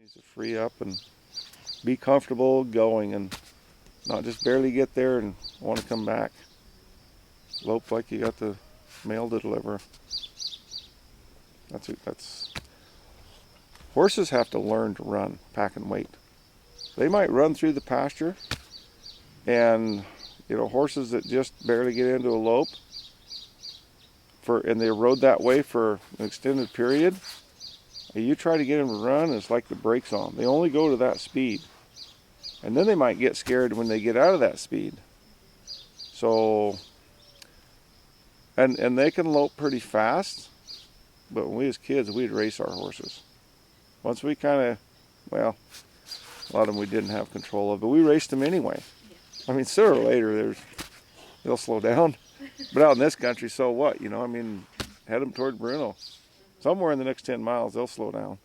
Needs to free up and be comfortable going and not just barely get there and want to come back. Lope like you got the mail to deliver. That's horses have to learn to run, pack and wait. They might run through the pasture, and horses that just barely get into a lope and they rode that way for an extended period. You try to get them to run, it's like the brakes on. They only go to that speed. And then they might get scared when they get out of that speed. So, and they can lope pretty fast, but when we as kids, we'd race our horses. Once we a lot of them we didn't have control of, but we raced them anyway. I mean, sooner or later, they'll slow down. But out in this country, so what? Head them toward Bruno. Somewhere in the next 10 miles, they'll slow down.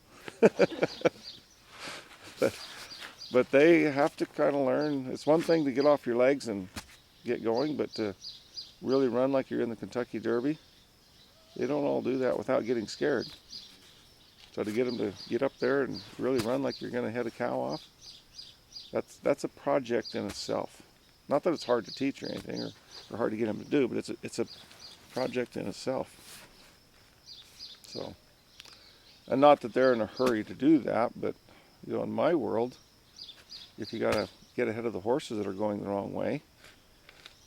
but they have to kind of learn. It's one thing to get off your legs and get going, but to really run like you're in the Kentucky Derby, they don't all do that without getting scared. So to get them to get up there and really run like you're going to head a cow off, that's a project in itself. Not that it's hard to teach or anything, or hard to get them to do, but it's a project in itself. So, and not that they're in a hurry to do that, but in my world, if you got to get ahead of the horses that are going the wrong way,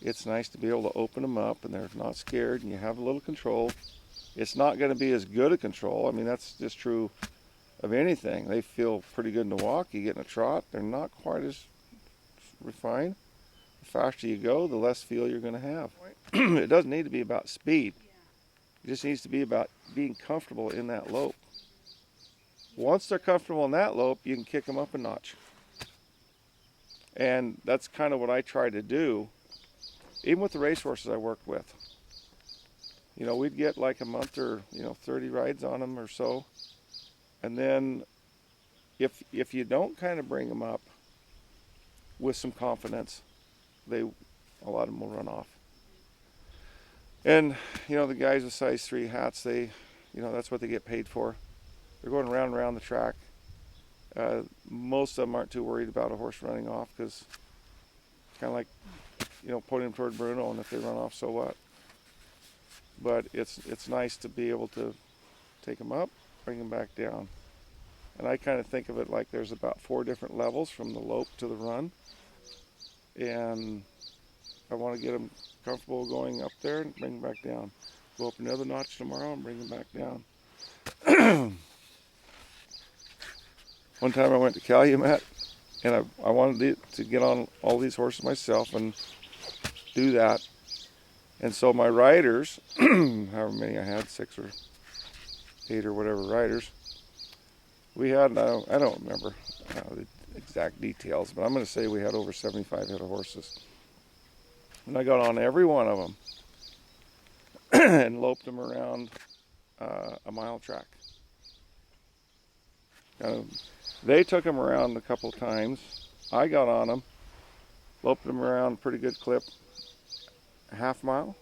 it's nice to be able to open them up and they're not scared and you have a little control. It's not going to be as good a control. I mean, that's just true of anything. They feel pretty good in the walk. You get in a trot, they're not quite as refined. The faster you go, the less feel you're going to have. It doesn't need to be about speed. It just needs to be about being comfortable in that lope. Once they're comfortable in that lope, you can kick them up a notch. And that's kind of what I try to do, even with the racehorses I worked with. We'd get like a month or 30 rides on them or so, and then if you don't kind of bring them up with some confidence, a lot of them will run off. And the guys with size 3 hats, they that's what they get paid for. They're going round and round the track. Most of them aren't too worried about a horse running off, because it's kind of like pointing them toward Bruno, and if they run off, so what? But it's nice to be able to take them up, bring them back down. And I kind of think of it like there's about 4 different levels from the lope to the run. And I want to get them comfortable going up there and bring them back down. Go up another notch tomorrow and bring them back down. One time I went to Calumet, and I wanted to get on all these horses myself and do that. And so my riders, however many I had, 6 or 8 or whatever riders, we had, I don't remember the exact details, but I'm going to say we had over 75 head of horses. And I got on every one of them and loped them around a mile track. They took them around a couple times. I got on them, loped them around a pretty good clip, a half mile,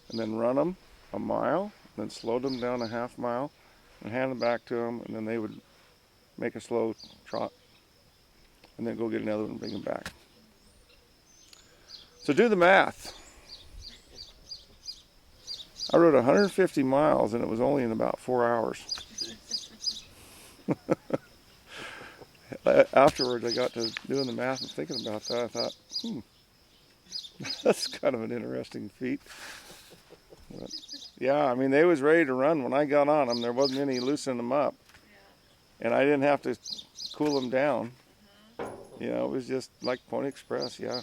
and then run them a mile, then slowed them down a half mile, and hand them back to them, and then they would make a slow trot, and then go get another one and bring them back. So do the math. I rode 150 miles, and it was only in about 4 hours. Afterwards, I got to doing the math and thinking about that. I thought, that's kind of an interesting feat. But, yeah, I mean, they was ready to run when I got on them. There wasn't any loosening them up. And I didn't have to cool them down. It was just like Pony Express, yeah.